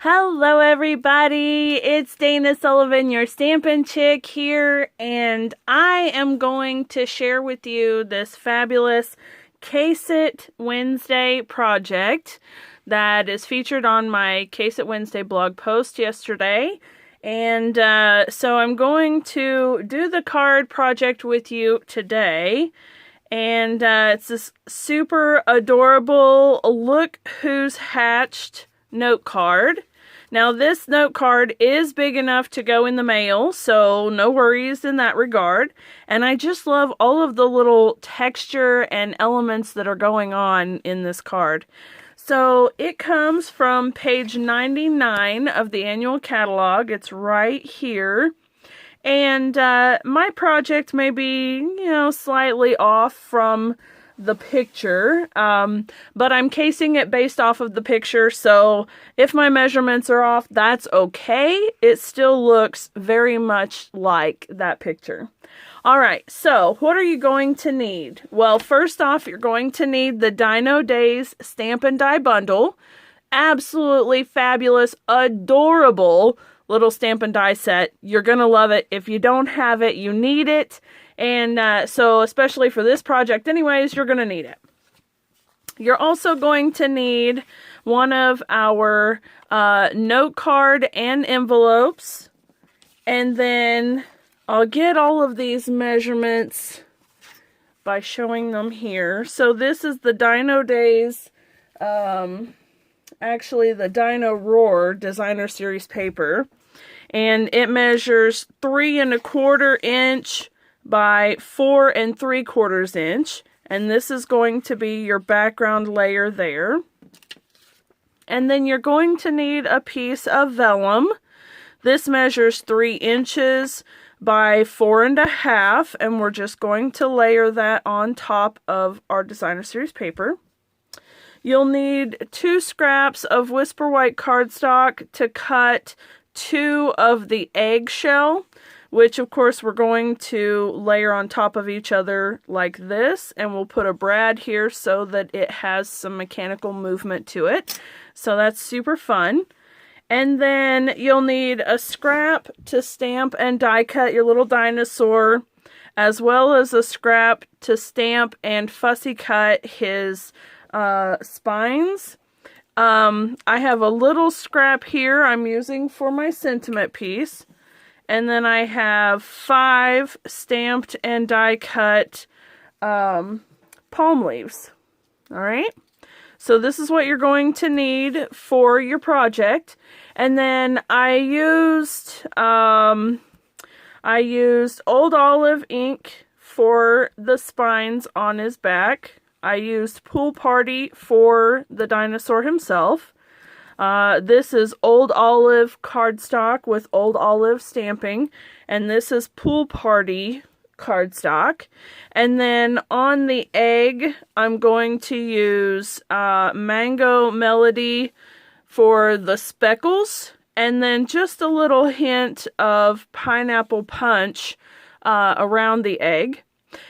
Hello everybody, it's Dana Sullivan, your Stampin' Chick here, and I am going to share with you this fabulous Case It Wednesday project that is featured on my Case It Wednesday blog post yesterday. And so I'm going to do the card project with you today. And it's this super adorable Look Who's Hatched note card. Now this note card is big enough to go in the mail, so no worries in that regard. And I just love all of the little texture and elements that are going on in this card. So it comes from page 99 of the annual catalog. It's right here. And my project may be, slightly off from the picture, but I'm casing it based off of the picture, so if my measurements are off, that's okay. It still looks very much like that picture. Alright, so what are you going to need? Well, first off, you're going to need the Dino Days Stampin' Die Bundle. Absolutely fabulous, adorable little Stampin' Die set. You're going to love it. If you don't have it, you need it. And so especially for this project anyways, you're going to need it. You're also going to need one of our note card and envelopes. And then I'll get all of these measurements by showing them here. So this is the Dino Days, actually the Dino Roar Designer Series paper. And it measures 3 1/4 inch by 4 3/4 inch, and this is going to be your background layer there. And then you're going to need a piece of vellum. This measures 3 inches by 4 1/2, and we're just going to layer that on top of our Designer Series paper. You'll need 2 scraps of Whisper White cardstock to cut 2 of the eggshell, which of course we're going to layer on top of each other like this, and we'll put a brad here so that it has some mechanical movement to it. So that's super fun. And then you'll need a scrap to stamp and die cut your little dinosaur, as well as a scrap to stamp and fussy cut his spines. I have a little scrap here I'm using for my sentiment piece. And then I have 5 stamped and die cut palm leaves. Alright? So this is what you're going to need for your project. And then I used Old Olive ink for the spines on his back. I used Pool Party for the dinosaur himself. This is Old Olive cardstock with Old Olive stamping, and this is Pool Party cardstock. And then on the egg, I'm going to use Mango Melody for the speckles, and then just a little hint of Pineapple Punch around the egg.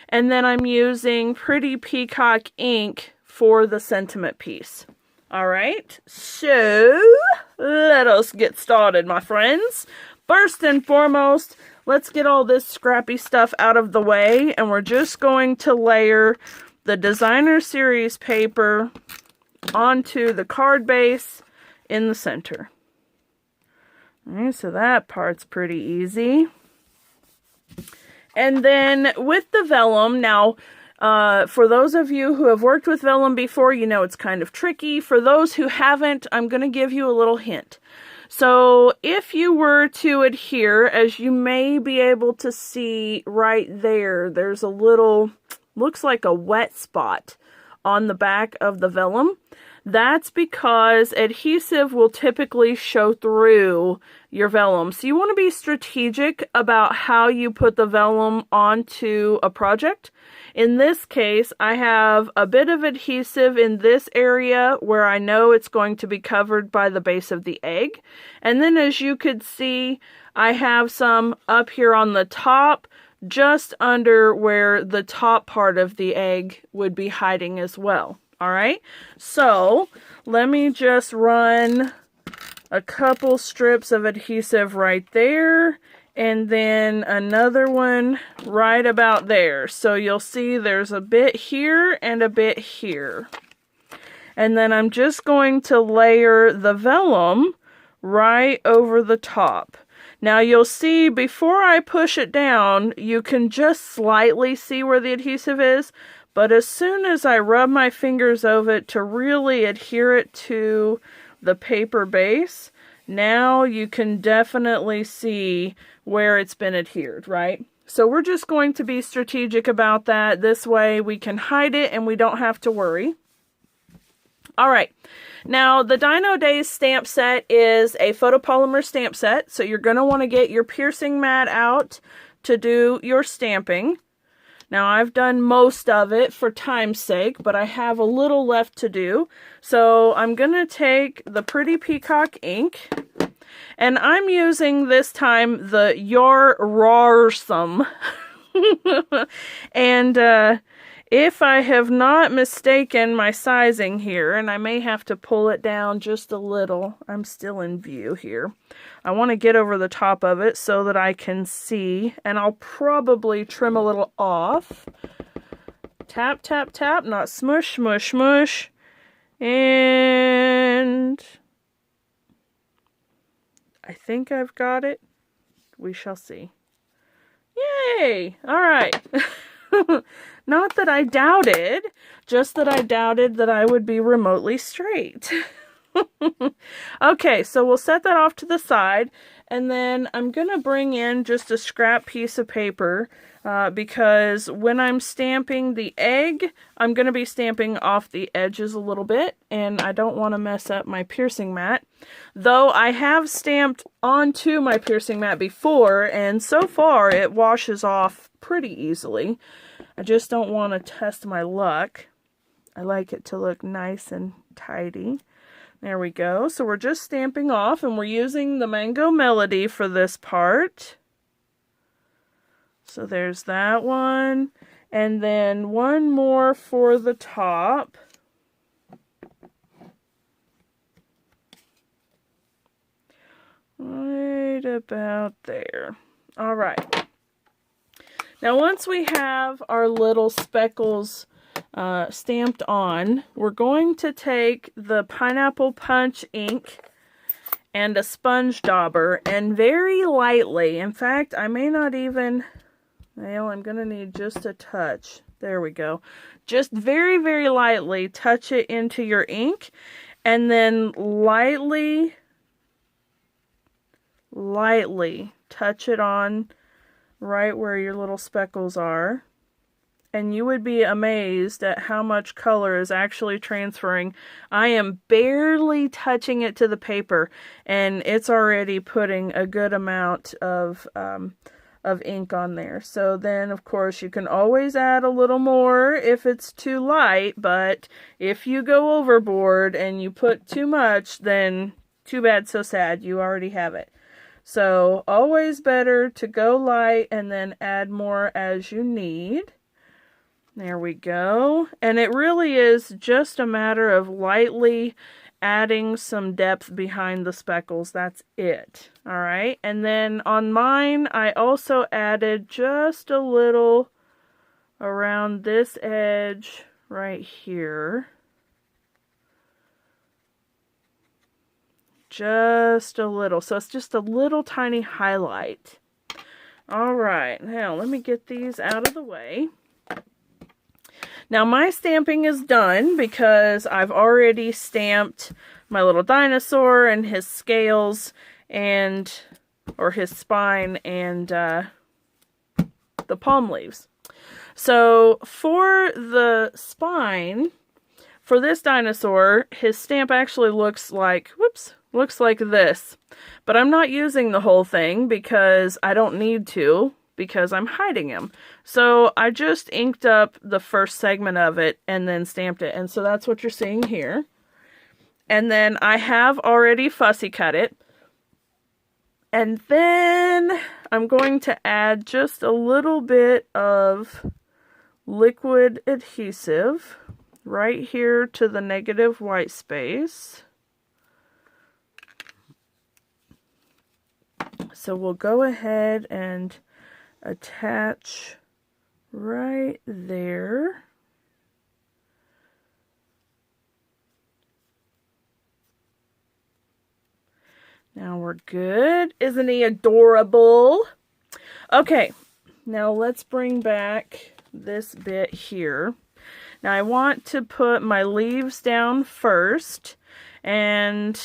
And then I'm using Pretty Peacock ink for the sentiment piece. Alright, so let us get started, my friends. First and foremost, let's get all this scrappy stuff out of the way, and we're just going to layer the Designer Series paper onto the card base in the center. Alright, so that part's pretty easy. And then with the vellum, now, for those of you who have worked with vellum before, you know it's kind of tricky. For those who haven't, I'm going to give you a little hint. So if you were to adhere, as you may be able to see right there, there's a little, looks like a wet spot on the back of the vellum. That's because adhesive will typically show through your vellum. So you want to be strategic about how you put the vellum onto a project. In this case, I have a bit of adhesive in this area where I know it's going to be covered by the base of the egg. And then as you could see, I have some up here on the top, just under where the top part of the egg would be hiding as well. All right, so let me just run a couple strips of adhesive right there, and then another one right about there. So you'll see there's a bit here and a bit here. And then I'm just going to layer the vellum right over the top. Now you'll see before I push it down, you can just slightly see where the adhesive is, but as soon as I rub my fingers over it to really adhere it to the paper base, now you can definitely see where it's been adhered, right? So we're just going to be strategic about that. This way we can hide it and we don't have to worry. All right, now the Dino Days stamp set is a photopolymer stamp set, so you're going to want to get your piercing mat out to do your stamping. Now I've done most of it for time's sake, but I have a little left to do. So I'm going to take the Pretty Peacock ink, and I'm using this time the RAWRsome. And if I have not mistaken my sizing here, and I may have to pull it down just a little, I'm still in view here. I want to get over the top of it so that I can see, and I'll probably trim a little off. Tap, tap, tap, not smush, smush, smush. And I think I've got it. We shall see. Yay! All right. Not that I doubted, just that I doubted that I would be remotely straight. Okay, so we'll set that off to the side, and then I'm going to bring in just a scrap piece of paper because when I'm stamping the egg, I'm going to be stamping off the edges a little bit, and I don't want to mess up my piercing mat. Though I have stamped onto my piercing mat before, and so far it washes off pretty easily. I just don't want to test my luck. I like it to look nice and tidy. There we go. So we're just stamping off, and we're using the Mango Melody for this part. So there's that one. And then one more for the top. Right about there. All right. Now once we have our little speckles stamped on, we're going to take the Pineapple Punch ink and a sponge dauber, and very lightly, in fact I may not even, well, I'm going to need just a touch. There we go. Just very, very lightly touch it into your ink, and then lightly touch it on right where your little speckles are, and you would be amazed at how much color is actually transferring. I am barely touching it to the paper, and it's already putting a good amount of ink on there. So then, of course, you can always add a little more if it's too light, but if you go overboard and you put too much, then too bad, so sad, you already have it. So always better to go light and then add more as you need. There we go. And it really is just a matter of lightly adding some depth behind the speckles. That's it. All right. And then on mine, I also added just a little around this edge right here. Just a little. So it's just a little tiny highlight. All right. Now let me get these out of the way. Now my stamping is done because I've already stamped my little dinosaur and his scales and, or his spine and the palm leaves. So for the spine, for this dinosaur, his stamp actually looks like, whoops, looks like this. But I'm not using the whole thing because I don't need to, because I'm hiding him. So I just inked up the first segment of it and then stamped it. And so that's what you're seeing here. And then I have already fussy cut it. And then I'm going to add just a little bit of liquid adhesive right here to the negative white space. So we'll go ahead and attach right there. Now we're good. Isn't he adorable? Okay, now let's bring back this bit here. Now I want to put my leaves down first, and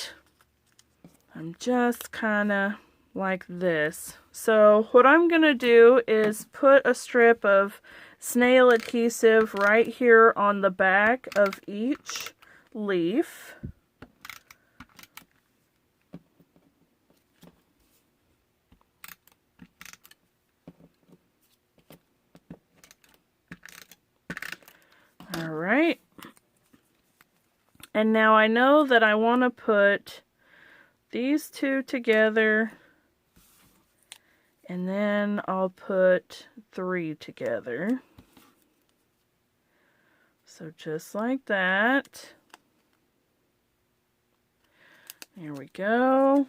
I'm just kind of like this. So what I'm going to do is put a strip of snail adhesive right here on the back of each leaf. All right. And now I know that I want to put these two together, and then I'll put 3 together. So just like that. There we go.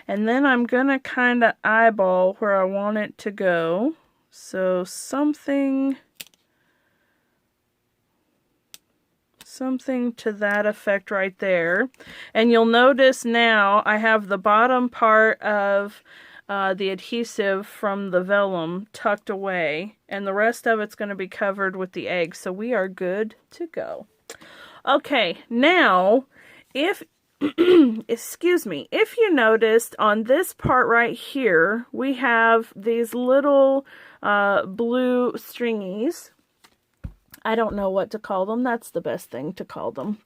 And then I'm going to kind of eyeball where I want it to go. So something to that effect right there. And you'll notice now I have the bottom part of the adhesive from the vellum tucked away, and the rest of it's going to be covered with the egg, so we are good to go. Okay, now if excuse me, if you noticed on this part right here, we have these little blue stringies. I don't know what to call them. That's the best thing to call them.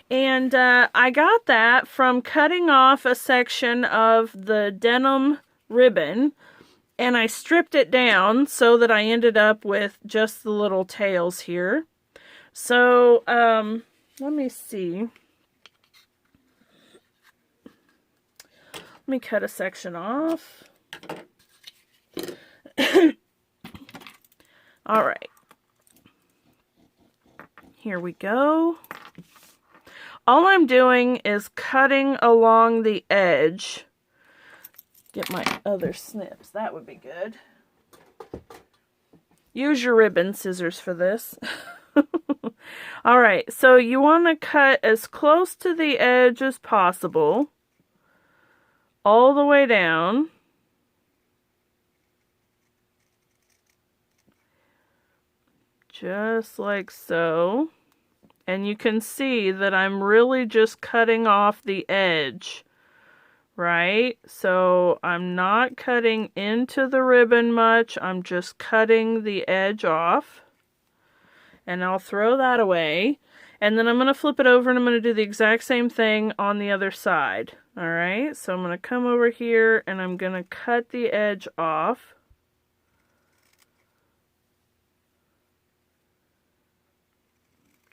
And I got that from cutting off a section of the denim ribbon, and I stripped it down so that I ended up with just the little tails here. So let me see. Let me cut a section off. All right. Here we go. All I'm doing is cutting along the edge. Get my other snips. That would be good. Use your ribbon scissors for this. Alright, so you want to cut as close to the edge as possible. All the way down. Just like so. And you can see that I'm really just cutting off the edge, right? So I'm not cutting into the ribbon much. I'm just cutting the edge off. And I'll throw that away. And then I'm going to flip it over and I'm going to do the exact same thing on the other side. Alright, so I'm going to come over here and I'm going to cut the edge off.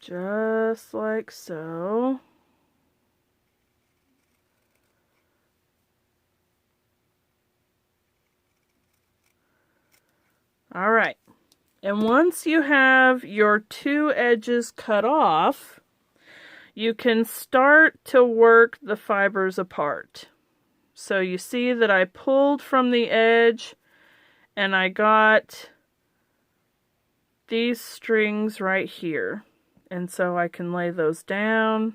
Just like so. All right. And once you have your 2 edges cut off, you can start to work the fibers apart. So you see that I pulled from the edge and I got these strings right here. And so I can lay those down.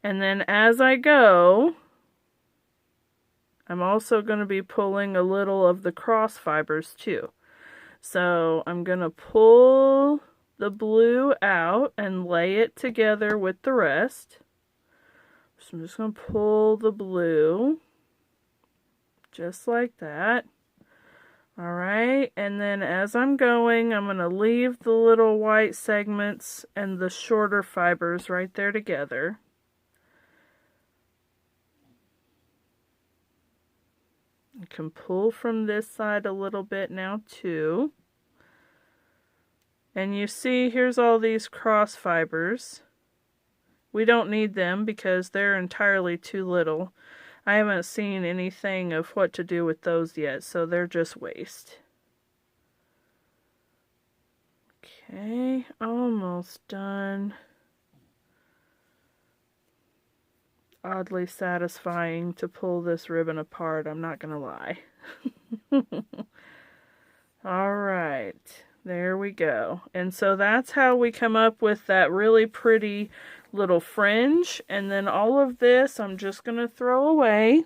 And then as I go, I'm also going to be pulling a little of the cross fibers too. So I'm going to pull the blue out and lay it together with the rest. So I'm just going to pull the blue just like that. Alright, and then as I'm going, I'm going to leave the little white segments and the shorter fibers right there together. You can pull from this side a little bit now too. And you see, here's all these cross fibers. We don't need them because they're entirely too little. I haven't seen anything of what to do with those yet, so they're just waste. Okay, almost done. oddly satisfying to pull this ribbon apart, I'm not gonna lie. Alright, there we go. And so that's how we come up with that really pretty little fringe. And then all of this I'm just gonna throw away.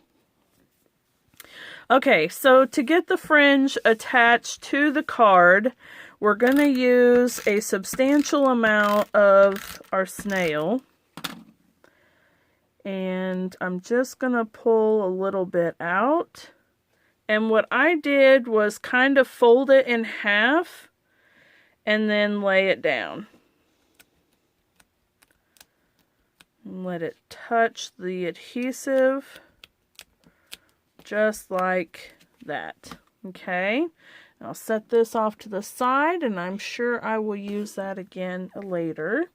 Okay, so to get the fringe attached to the card, we're going to use a substantial amount of our snail. And I'm just going to pull a little bit out. And what I did was kind of fold it in half and then lay it down. And let it touch the adhesive. Just like that. Okay, I'll set this off to the side, and I'm sure I will use that again later.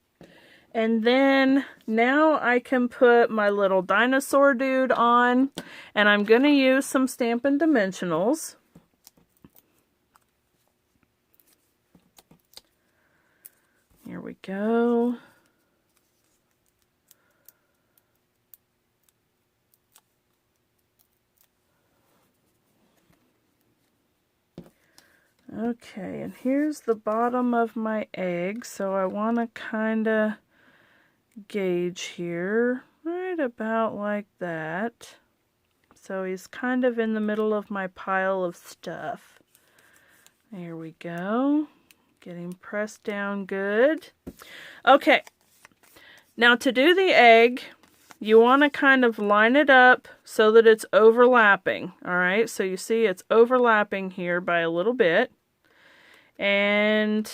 And then now I can put my little dinosaur dude on, and I'm going to use some Stampin' Dimensionals. Here we go. Okay, and here's the bottom of my egg, so I want to kind of gauge here, right about like that. So he's kind of in the middle of my pile of stuff. There we go. Getting pressed down good. Okay, now to do the egg, you want to kind of line it up so that it's overlapping. Alright, so you see it's overlapping here by a little bit. And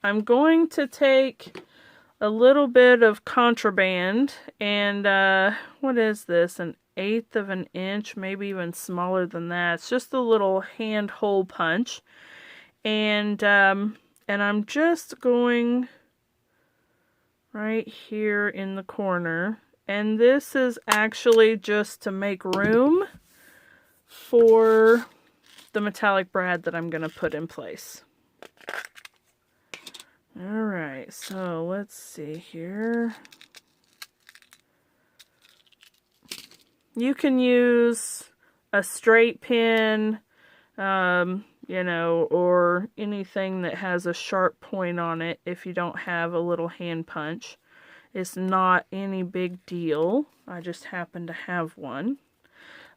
I'm going to take a little bit of contraband and what is this, 1/8 of an inch, maybe even smaller than that. It's just a little hand hole punch, and I'm just going right here in the corner, and this is actually just to make room for the metallic brad that I'm going to put in place. Alright, so let's see here. You can use a straight pin, you know, or anything that has a sharp point on it if you don't have a little hand punch. It's not any big deal. I just happen to have one.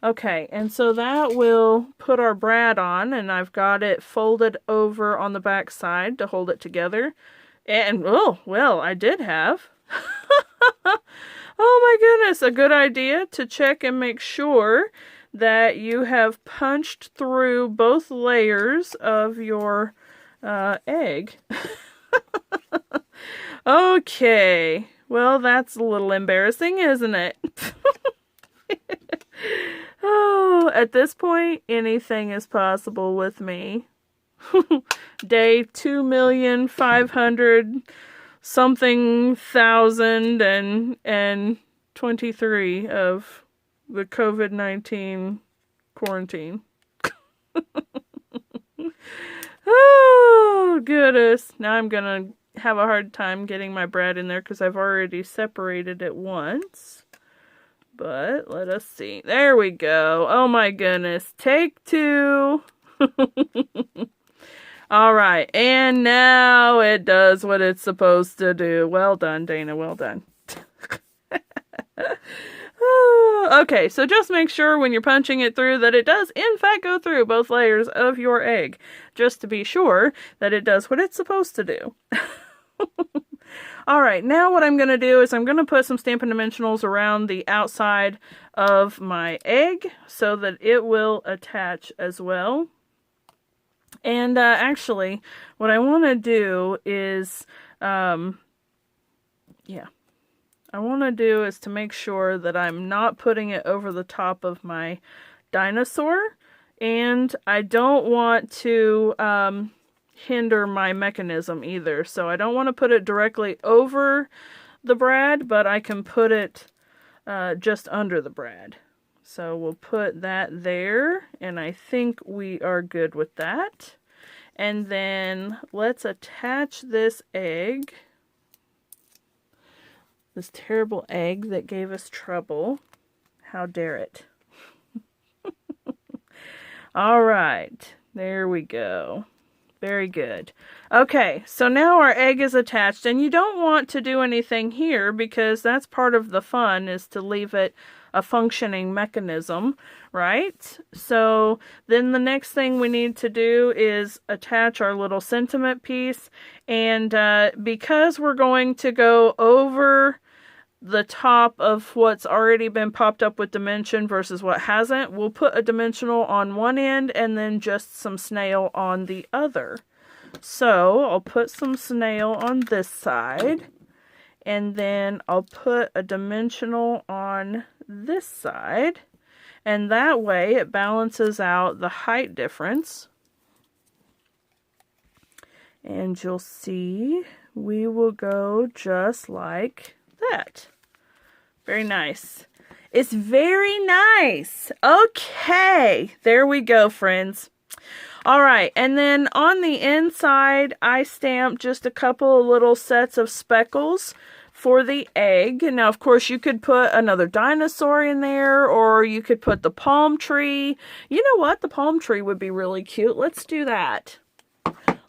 Okay, and so that will put our brad on, and I've got it folded over on the back side to hold it together. And, oh, well, I did have. Oh my goodness, a good idea to check and make sure that you have punched through both layers of your egg. Okay, well, that's a little embarrassing, isn't it? Oh, at this point, anything is possible with me. Day 2,500,000 something thousand and 23 of the COVID-19 quarantine. Oh, goodness. Now I'm gonna have a hard time getting my brad in there because I've already separated it once. But let us see. There we go. Oh my goodness. Take 2. Alright, and now it does what it's supposed to do. Well done, Dana. Well done. Okay, so just make sure when you're punching it through that it does in fact go through both layers of your egg. Just to be sure that it does what it's supposed to do. Alright, now what I'm going to do is I'm going to put some Stampin' Dimensionals around the outside of my egg so that it will attach as well. And actually, what I want to do is, I want to do is to make sure that I'm not putting it over the top of my dinosaur, and I don't want to hinder my mechanism either. So I don't want to put it directly over the brad, but I can put it just under the brad. So we'll put that there, and I think we are good with that. And then let's attach this egg, this terrible egg that gave us trouble. How dare it. All right, there we go. Very good. Okay, so now our egg is attached, and you don't want to do anything here because that's part of the fun, is to leave it a functioning mechanism, right? So then the next thing we need to do is attach our little sentiment piece, and because we're going to go over the top of what's already been popped up with dimension versus what hasn't, we'll put a dimensional on one end and then just some snail on the other. So I'll put some snail on this side, and then I'll put a dimensional on this side, and that way it balances out the height difference. And you'll see we will go just like that. Very nice. It's very nice. Okay, there we go, friends. All right, and then on the inside, I stamped just a couple of little sets of speckles for the egg. Now, of course, you could put another dinosaur in there, or you could put the palm tree. You know what? The palm tree would be really cute. Let's do that.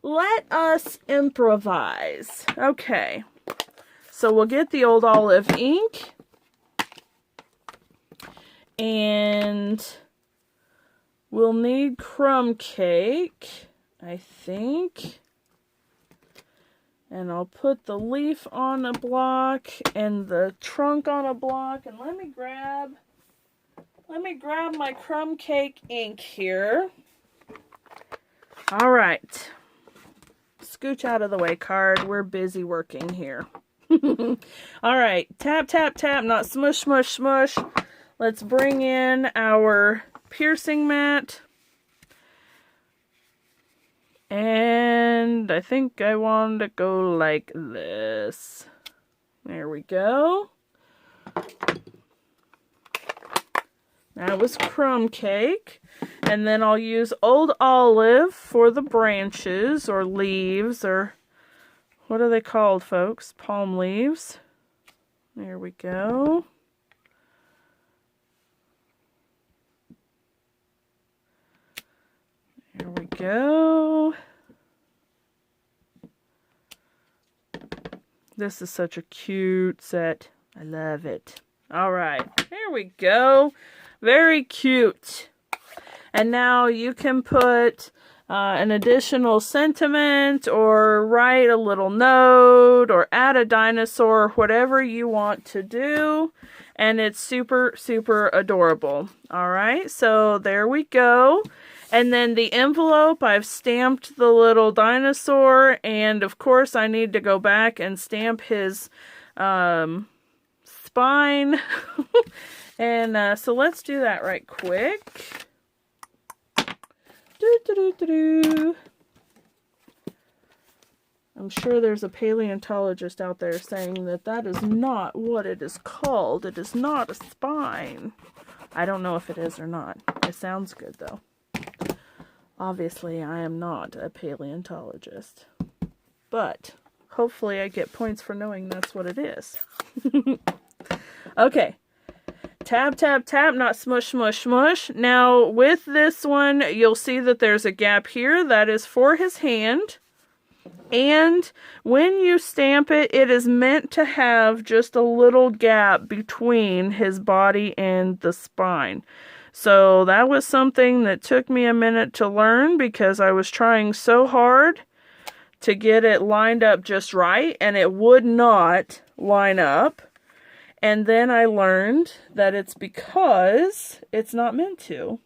Let us improvise. Okay, so we'll get the old olive ink. And we'll need crumb cake, I think. And I'll put the leaf on a block and the trunk on a block. And let me grab my crumb cake ink here. All right. Scooch out of the way, card. We're busy working here. All right. Tap, tap, tap. Not smush, smush, smush. Let's bring in our piercing mat. And I think I want to go like this. There we go. That was crumb cake. And then I'll use old olive for the branches or leaves, or what are they called, folks? Palm leaves. There we go. There we go. This is such a cute set. I love it. All right, there we go. Very cute. And now you can put an additional sentiment, or write a little note, or add a dinosaur, whatever you want to do. And it's super, super adorable. All right, so there we go. And then the envelope, I've stamped the little dinosaur, and of course I need to go back and stamp his spine. And so let's do that right quick. I'm sure there's a paleontologist out there saying that that is not what it is called. It is not a spine. I don't know if it is or not. It sounds good though. Obviously, I am not a paleontologist, but hopefully I get points for knowing that's what it is. Okay. Tap, tap, tap, not smush, smush, smush. Now, with this one, you'll see that there's a gap here. That is for his hand. And when you stamp it, it is meant to have just a little gap between his body and the spine. So that was something that took me a minute to learn, because I was trying so hard to get it lined up just right, and it would not line up. And then I learned that it's because it's not meant to.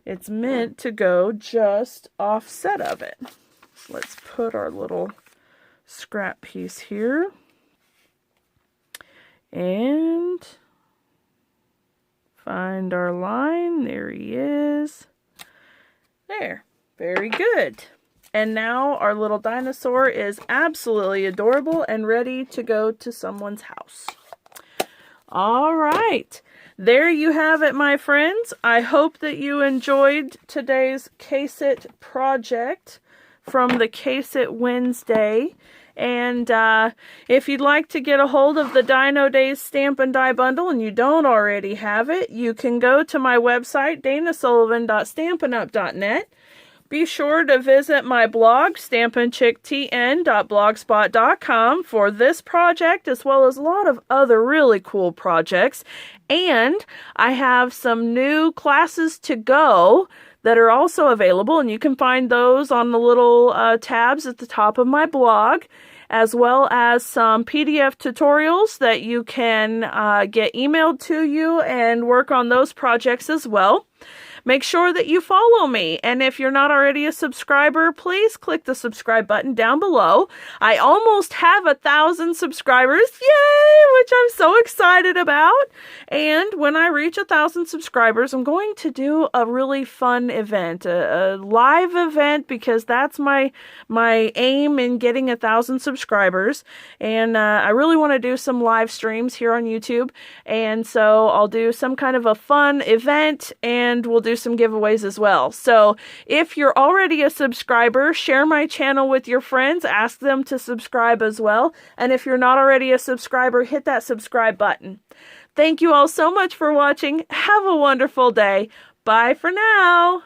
It's meant to go just offset of it. Let's put our little scrap piece here. And find our line. There he is. There. Very good. And now our little dinosaur is absolutely adorable and ready to go to someone's house. All right. There you have it, my friends. I hope that you enjoyed today's Case It project from the Case It Wednesday. And if you'd like to get a hold of the Dino Days Stampin' Die Bundle and you don't already have it, you can go to my website, danasullivan.stampinup.net. Be sure to visit my blog, stampinchicktn.blogspot.com, for this project as well as a lot of other really cool projects. And I have some new classes to go that are also available, and you can find those on the little tabs at the top of my blog, as well as some PDF tutorials that you can get emailed to you and work on those projects as well. Make sure that you follow me, and if you're not already a subscriber, please click the subscribe button down below. I almost have 1,000 subscribers, yay, which I'm so excited about. And when I reach 1,000 subscribers, I'm going to do a really fun event, a live event, because that's my aim in getting 1,000 subscribers. And I really want to do some live streams here on YouTube, and so I'll do some kind of a fun event, and we'll do some giveaways as well. So if you're already a subscriber, share my channel with your friends, ask them to subscribe as well. And if you're not already a subscriber, hit that subscribe button. Thank you all so much for watching. Have a wonderful day. Bye for now.